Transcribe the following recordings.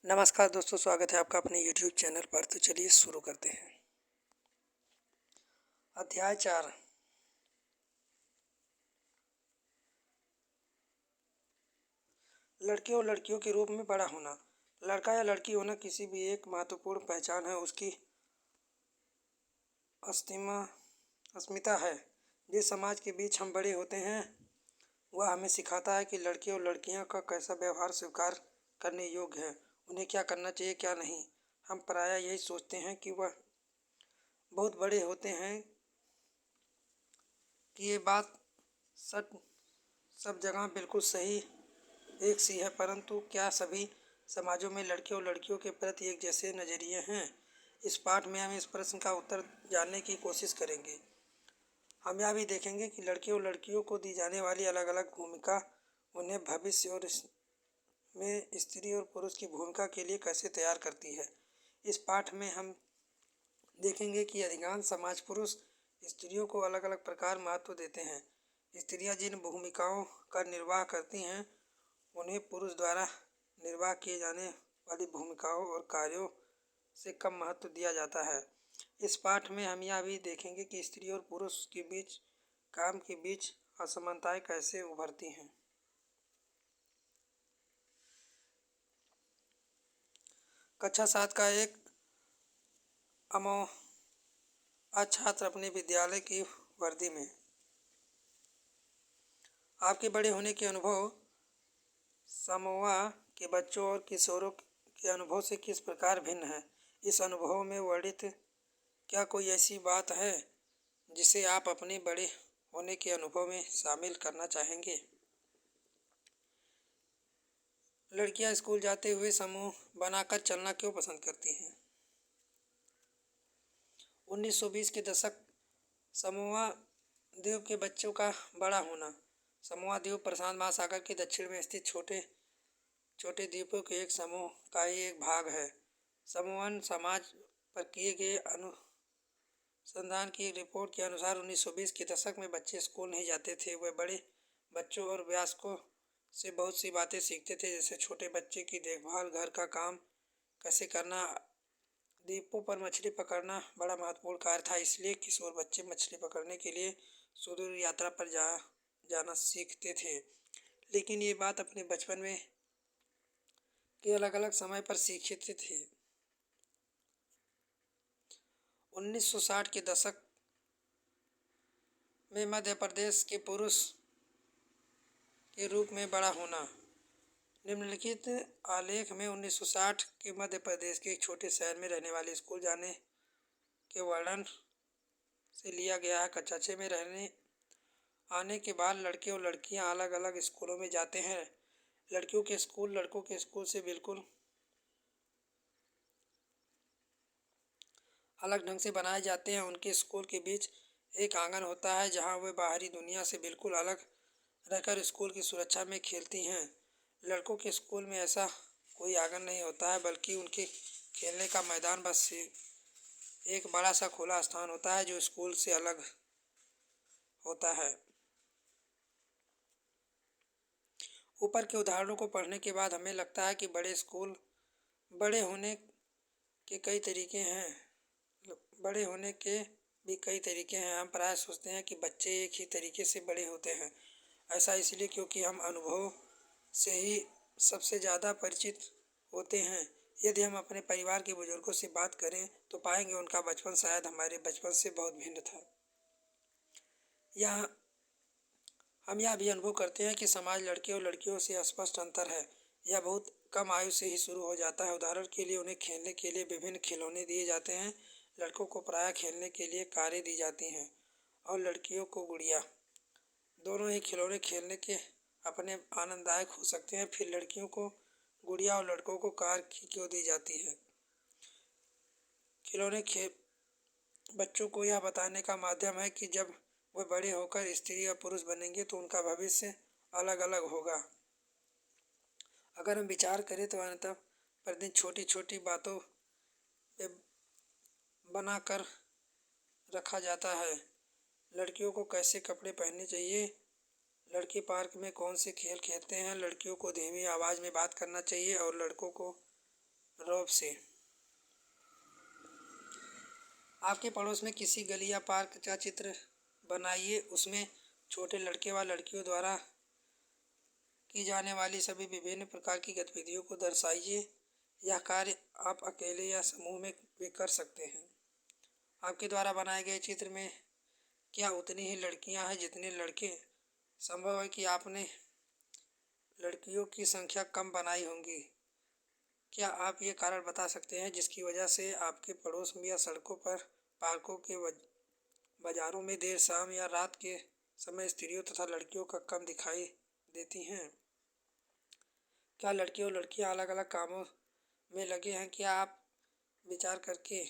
नमस्कार दोस्तों, स्वागत है आपका अपने YouTube चैनल पर। तो चलिए शुरू करते हैं। अध्याय 4। लड़के और लड़कियों के रूप में बड़ा होना। लड़का या लड़की होना किसी भी एक महत्वपूर्ण पहचान है, उसकी अस्मिता है। जिस समाज के बीच हम बड़े होते हैं वह हमें सिखाता है कि लड़के और लड़कियां का कैसा व्यवहार स्वीकार करने योग्य है, उन्हें क्या करना चाहिए क्या नहीं। हम प्रायः यही सोचते हैं कि वह बहुत बड़े होते हैं कि ये बात सब जगह बिल्कुल सही एक सी है, परंतु क्या सभी समाजों में लड़के और लड़कियों के प्रति एक जैसे नज़रिए हैं? इस पाठ में हम इस प्रश्न का उत्तर जानने की कोशिश करेंगे। हम यह भी देखेंगे कि लड़के और लड़कियों को दी जाने वाली अलग अलग भूमिका उन्हें भविष्य और में स्त्री और पुरुष की भूमिका के लिए कैसे तैयार करती है। इस पाठ में हम देखेंगे कि अधिकांश समाज पुरुष स्त्रियों को अलग अलग प्रकार महत्व देते हैं। स्त्रियां जिन भूमिकाओं का निर्वाह करती हैं उन्हें पुरुष द्वारा निर्वाह किए जाने वाली भूमिकाओं और कार्यों से कम महत्व दिया जाता है। इस पाठ में हम यह भी देखेंगे कि स्त्री और पुरुष के बीच काम के बीच असमानताएं कैसे उभरती हैं। कक्षा 7 का एक छात्र अपने विद्यालय की वर्दी में। आपके बड़े होने के अनुभव समोआ के बच्चों और किशोरों के अनुभव से किस प्रकार भिन्न है? इस अनुभव में वर्णित क्या कोई ऐसी बात है जिसे आप अपने बड़े होने के अनुभव में शामिल करना चाहेंगे? लड़कियां स्कूल जाते हुए समूह बनाकर चलना क्यों पसंद करती हैं? 1920 के दशक समोआ द्वीप के बच्चों का बड़ा होना। समोआ द्वीप प्रशांत महासागर के दक्षिण में स्थित छोटे छोटे द्वीपों के एक समूह का ही एक भाग है। समोअन समाज पर किए गए अनुसंधान की एक रिपोर्ट के अनुसार 1920 के दशक में बच्चे स्कूल नहीं जाते थे। वे बड़े बच्चों और वयस्कों से बहुत सी बातें सीखते थे, जैसे छोटे बच्चे की देखभाल, घर का काम कैसे करना। द्वीपों पर मछली पकड़ना बड़ा महत्वपूर्ण कार्य था, इसलिए किशोर बच्चे मछली पकड़ने के लिए सुदूर यात्रा पर जाना सीखते थे। लेकिन ये बात अपने बचपन में के अलग अलग समय पर सीखते थे। 1960 के दशक में मध्य प्रदेश के पुरुष के रूप में बड़ा होना। निम्नलिखित आलेख में 1960 के मध्य प्रदेश के एक छोटे शहर में रहने वाले स्कूल जाने के वर्णन से लिया गया है। कक्षा 6 में रहने आने के बाद लड़के और लड़कियां अलग अलग स्कूलों में जाते हैं। लड़कियों के स्कूल लड़कों के स्कूल से बिल्कुल अलग ढंग से बनाए जाते हैं। उनके स्कूल के बीच एक आंगन होता है जहां वे बाहरी दुनिया से बिल्कुल अलग रहकर स्कूल की सुरक्षा में खेलती हैं। लड़कों के स्कूल में ऐसा कोई आंगन नहीं होता है, बल्कि उनके खेलने का मैदान बस एक बड़ा सा खुला स्थान होता है जो स्कूल से अलग होता है। ऊपर के उदाहरणों को पढ़ने के बाद हमें लगता है कि बड़े होने के कई तरीके हैं। बड़े होने के भी कई तरीके हैं। हम प्रायः सोचते हैं कि बच्चे एक ही तरीके से बड़े होते हैं। ऐसा इसलिए क्योंकि हम अनुभव से ही सबसे ज़्यादा परिचित होते हैं। यदि हम अपने परिवार के बुजुर्गों से बात करें तो पाएंगे उनका बचपन शायद हमारे बचपन से बहुत भिन्न था। यहाँ हम यह भी अनुभव करते हैं कि समाज लड़के और लड़कियों से स्पष्ट अंतर है। यह बहुत कम आयु से ही शुरू हो जाता है। उदाहरण के लिए उन्हें खेलने के लिए विभिन्न खिलौने दिए जाते हैं। लड़कों को प्रायः खेलने के लिए कारें दी जाती हैं और लड़कियों को गुड़िया। दोनों ही खिलौने खेलने के अपने आनंददायक हो सकते हैं। फिर लड़कियों को गुड़िया और लड़कों को कार क्यों दी जाती है? खिलौने बच्चों को यह बताने का माध्यम है कि जब वे बड़े होकर स्त्री और पुरुष बनेंगे तो उनका भविष्य अलग अलग होगा। अगर हम विचार करें तो अंततः प्रतिदिन छोटी छोटी बातों पे बनाकर रखा जाता है। लड़कियों को कैसे कपड़े पहनने चाहिए, लड़के पार्क में कौन से खेल खेलते हैं, लड़कियों को धीमी आवाज़ में बात करना चाहिए और लड़कों को रौब से। आपके पड़ोस में किसी गली या पार्क का चित्र बनाइए। उसमें छोटे लड़के व लड़कियों द्वारा की जाने वाली सभी विभिन्न प्रकार की गतिविधियों को दर्शाइए। यह कार्य आप अकेले या समूह में भी कर सकते हैं। आपके द्वारा बनाए गए चित्र में क्या उतनी ही लड़कियां हैं जितने लड़के? संभव है कि आपने लड़कियों की संख्या कम बनाई होंगी। क्या आप ये कारण बता सकते हैं जिसकी वजह से आपके पड़ोस में या सड़कों पर, पार्कों के बाजारों में देर शाम या रात के समय स्त्रियों तथा लड़कियों का कम दिखाई देती हैं? क्या लड़के और लड़कियां अलग अलग कामों में लगे हैं? क्या आप विचार करके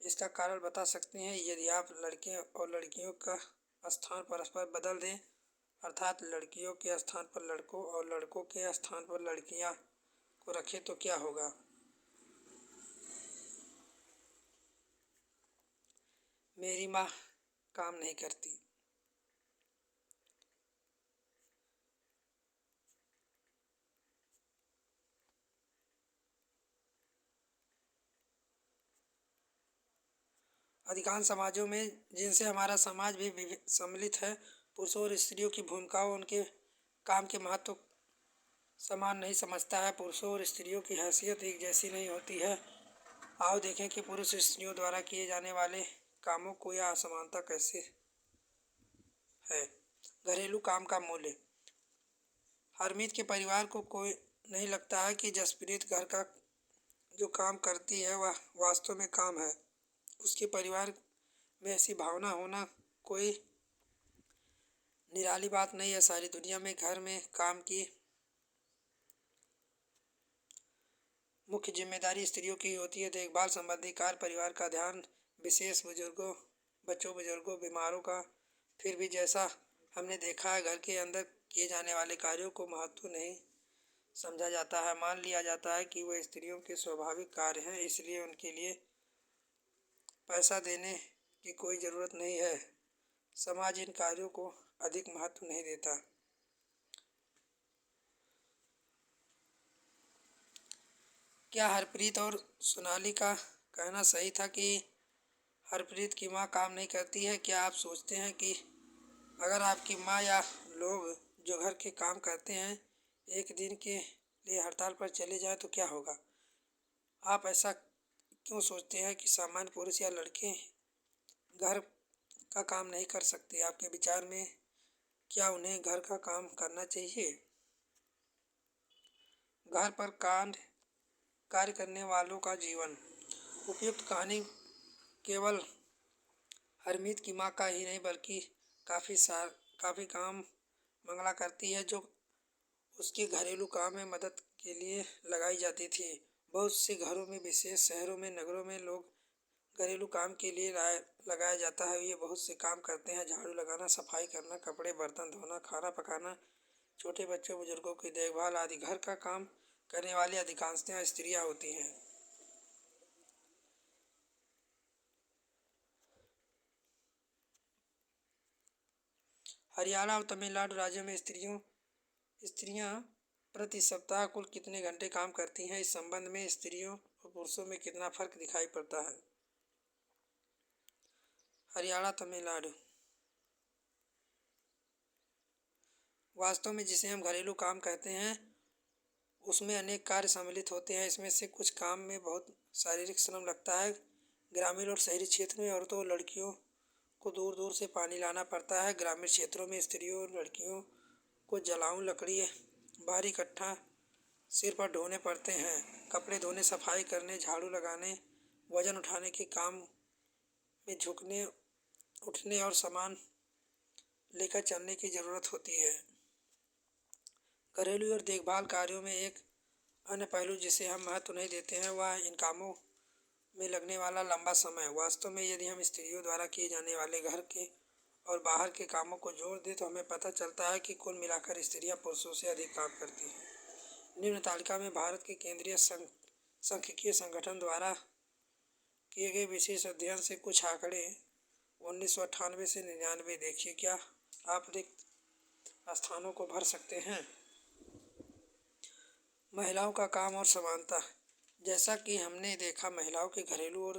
इसका कारण बता सकते हैं? यदि आप लड़के और लड़कियों का स्थान परस्पर बदल दें, अर्थात लड़कियों के स्थान पर लड़कों और लड़कों के स्थान पर लड़कियां को रखें तो क्या होगा? मेरी माँ काम नहीं करती। अधिकांश समाजों में, जिनसे हमारा समाज भी सम्मिलित है, पुरुषों और स्त्रियों की भूमिकाओं उनके काम के महत्व समान नहीं समझता है। पुरुषों और स्त्रियों की हैसियत एक जैसी नहीं होती है। आओ देखें कि पुरुष स्त्रियों द्वारा किए जाने वाले कामों को यह असमानता कैसे है। घरेलू काम का मूल्य। हरमीत के परिवार को कोई नहीं लगता है कि जसप्रीत घर का जो काम करती है वह वास्तव में काम है। उसके परिवार में ऐसी भावना होना कोई निराली बात नहीं है। सारी दुनिया में घर में काम की मुख्य जिम्मेदारी स्त्रियों की होती है। देखभाल संबंधी कार्य, परिवार का ध्यान, विशेष बुजुर्गों, बच्चों, बुजुर्गों, बीमारों का। फिर भी जैसा हमने देखा है, घर के अंदर किए जाने वाले कार्यों को महत्व नहीं समझा जाता है। मान लिया जाता है कि वह स्त्रियों के स्वाभाविक कार्य हैं, इसलिए उनके लिए पैसा देने की कोई ज़रूरत नहीं है। समाज इन कार्यों को अधिक महत्व नहीं देता। क्या हरप्रीत और सोनाली का कहना सही था कि हरप्रीत की माँ काम नहीं करती है? क्या आप सोचते हैं कि अगर आपकी माँ या लोग जो घर के काम करते हैं एक दिन के लिए हड़ताल पर चले जाएं तो क्या होगा? आप ऐसा क्यों सोचते हैं कि सामान्य पुरुष या लड़के घर का काम नहीं कर सकते? आपके विचार में क्या उन्हें घर का काम करना चाहिए? घर पर कार्य करने वालों का जीवन। उपयुक्त कहानी केवल हरमीत की माँ का ही नहीं बल्कि काफ़ी काम मंगला करती है जो उसके घरेलू काम में मदद के लिए लगाई जाती थी। बहुत से घरों में, विशेष शहरों में, नगरों में लोग घरेलू काम के लिए लगाया जाता है। ये बहुत से काम करते हैं: झाड़ू लगाना, सफाई करना, कपड़े बर्तन धोना, खाना पकाना, छोटे बच्चों बुजुर्गों की देखभाल आदि। घर का काम करने वाली अधिकांशतः स्त्रियां होती हैं। हरियाणा और तमिलनाडु राज्यों में स्त्रियां प्रति सप्ताह कुल कितने घंटे काम करती हैं? इस संबंध में स्त्रियों और पुरुषों में कितना फर्क दिखाई पड़ता है? हरियाणा, तमिलनाडु। वास्तव में जिसे हम घरेलू काम कहते हैं उसमें अनेक कार्य सम्मिलित होते हैं। इसमें से कुछ काम में बहुत शारीरिक श्रम लगता है। ग्रामीण और शहरी क्षेत्र में औरतों और लड़कियों को दूर दूर से पानी लाना पड़ता है। ग्रामीण क्षेत्रों में स्त्रियों और लड़कियों को जलाऊं लकड़ी भारी इकट्ठा सिर पर ढोने पड़ते हैं। कपड़े धोने, सफाई करने, झाड़ू लगाने, वजन उठाने के काम में झुकने, उठने और सामान लेकर चलने की ज़रूरत होती है। घरेलू और देखभाल कार्यों में एक अन्य पहलू जिसे हम महत्व नहीं देते हैं वह इन कामों में लगने वाला लंबा समय। वास्तव में यदि हम स्त्रियों द्वारा किए जाने वाले घर के और बाहर के कामों को जोड़ दें तो हमें पता चलता है कि कुल मिलाकर स्त्रियां पुरुषों से अधिक काम करती हैं। निम्न तालिका में भारत के केंद्रीय सांख्यिकीय संगठन द्वारा किए गए विशेष अध्ययन से कुछ आंकड़े 1998 से 99 देखिए। क्या आप रिक्त स्थानों को भर सकते हैं? महिलाओं का काम और समानता। जैसा कि हमने देखा, महिलाओं के घरेलू और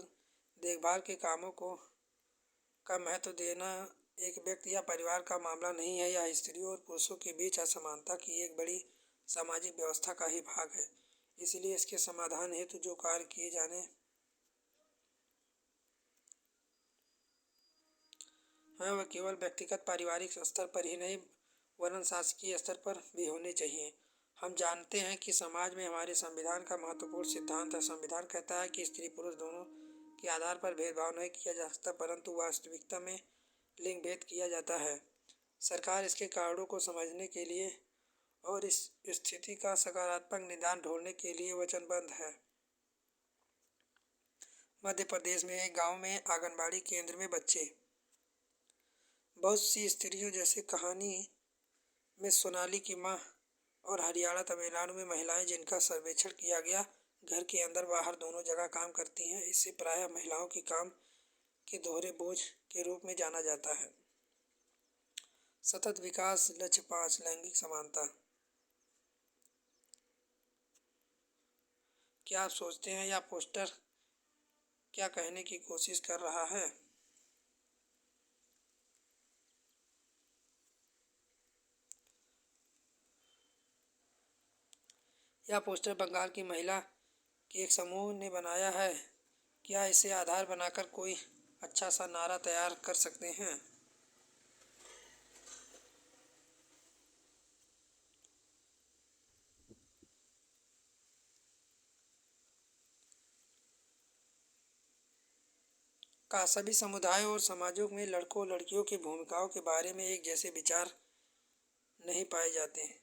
देखभाल के कामों को का महत्व देना एक व्यक्ति या परिवार का मामला नहीं है। यह स्त्रियों और पुरुषों के बीच असमानता की एक बड़ी सामाजिक व्यवस्था का ही भाग है। इसलिए इसके समाधान हेतु जो कार्य किए जाने हैं वह केवल व्यक्तिगत पारिवारिक स्तर पर ही नहीं वरन शासकीय स्तर पर भी होने चाहिए। हम जानते हैं कि समाज में हमारे संविधान का महत्वपूर्ण सिद्धांत है। संविधान कहता है कि स्त्री पुरुष दोनों के आधार पर भेदभाव नहीं किया जा सकता, परंतु वास्तविकता में लिंग भेद किया जाता है। सरकार इसके कारणों को समझने के लिए और इस स्थिति का सकारात्मक निदान ढूंढने के लिए वचनबद्ध है। मध्य प्रदेश में एक गांव में आंगनबाड़ी केंद्र में बच्चे बहुत सी स्त्रियों जैसे कहानी में सोनाली की माँ और हरियाणा तमिलनाडु में महिलाएं जिनका सर्वेक्षण किया गया घर के अंदर बाहर दोनों जगह काम करती हैं। इससे प्रायः महिलाओं के काम के दोहरे बोझ के रूप में जाना जाता है। सतत विकास लक्ष्य 5 लैंगिक समानता। क्या आप सोचते हैं यह पोस्टर क्या कहने की कोशिश कर रहा है? यह पोस्टर बंगाल की महिला के एक समूह ने बनाया है। क्या इसे आधार बनाकर कोई अच्छा सा नारा तैयार कर सकते हैं? का सभी समुदायों और समाजों में लड़कों और लड़कियों की भूमिकाओं के बारे में एक जैसे विचार नहीं पाए जाते हैं।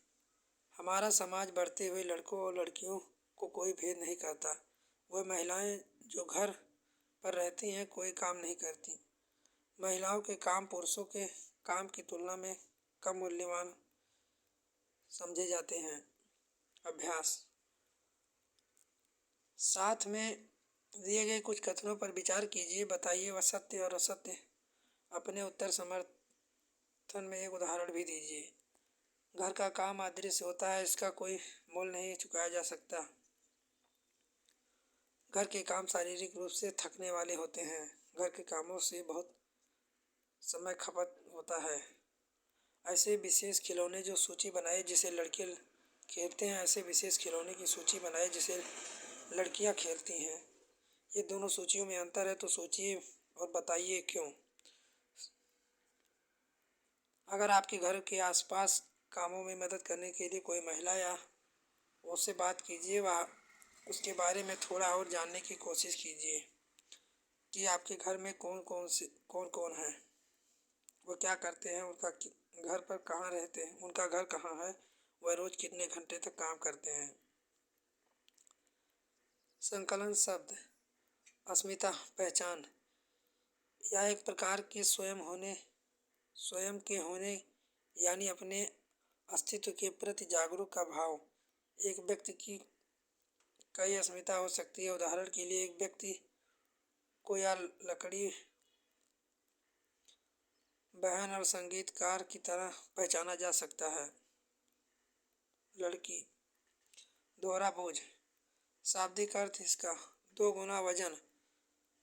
हमारा समाज बढ़ते हुए लड़कों और लड़कियों को कोई भेद नहीं करता। वह महिलाएं जो घर पर रहती हैं कोई काम नहीं करती। महिलाओं के काम पुरुषों के काम की तुलना में कम मूल्यवान समझे जाते हैं। अभ्यास। साथ में दिए गए कुछ कथनों पर विचार कीजिए। बताइए वह सत्य और असत्य। अपने उत्तर समर्थन में एक उदाहरण भी दीजिए। घर का काम अदृश्य होता है, इसका कोई मोल नहीं चुकाया जा सकता। घर के काम शारीरिक रूप से थकने वाले होते हैं। घर के कामों से बहुत समय खपत होता है। ऐसे विशेष खिलौने जो सूची बनाए जिसे लड़के खेलते हैं, ऐसे विशेष खिलौने की सूची बनाए जिसे लड़कियां खेलती हैं। ये दोनों सूचियों में अंतर है तो सोचिए और बताइए क्यों। अगर आपके घर के आसपास कामों में मदद करने के लिए कोई महिला या उससे बात कीजिए, वह उसके बारे में थोड़ा और जानने की कोशिश कीजिए कि आपके घर में कौन कौन है, वो क्या करते हैं, उनका घर पर कहाँ रहते हैं, उनका घर कहाँ है, वह रोज कितने घंटे तक काम करते हैं। संकलन शब्द। अस्मिता पहचान। यह एक प्रकार के स्वयं के होने यानी अपने अस्तित्व के प्रति जागरूक का भाव। एक व्यक्ति की कई अस्मिता हो सकती है। उदाहरण के लिए एक व्यक्ति को या लकड़ी बहन और संगीतकार की तरह पहचाना जा सकता है। लड़की। दोहरा बोझ। शाब्दिक अर्थ इसका 2 गुना वजन।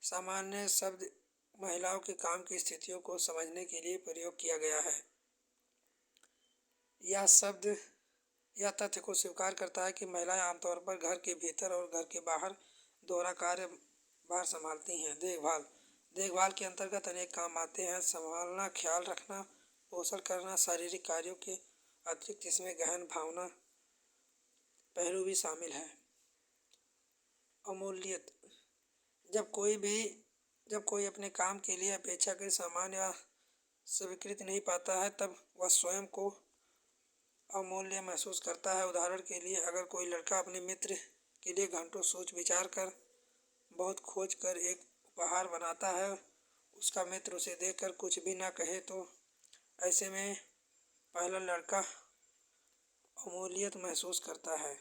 सामान्य शब्द महिलाओं के काम की स्थितियों को समझने के लिए प्रयोग किया गया है। यह शब्द यह तथ्य को स्वीकार करता है कि महिलाएं आमतौर पर घर के भीतर और घर के बाहर दोहरा कार्यभार संभालती हैं। देखभाल के अंतर्गत अनेक काम आते हैं। संभालना, ख्याल रखना, पोषण करना। शारीरिक कार्यों के अतिरिक्त इसमें गहन भावना पहलू भी शामिल है। अमूल्यत। जब कोई अपने काम के लिए अपेक्षाकृत सम्मान या स्वीकृति नहीं पाता है तब वह स्वयं को अमूल्य महसूस करता है। उदाहरण के लिए अगर कोई लड़का अपने मित्र के लिए घंटों सोच विचार कर बहुत खोज कर एक उपहार बनाता है, उसका मित्र उसे देखकर कुछ भी ना कहे तो ऐसे में पहला लड़का अमूल्यत महसूस करता है।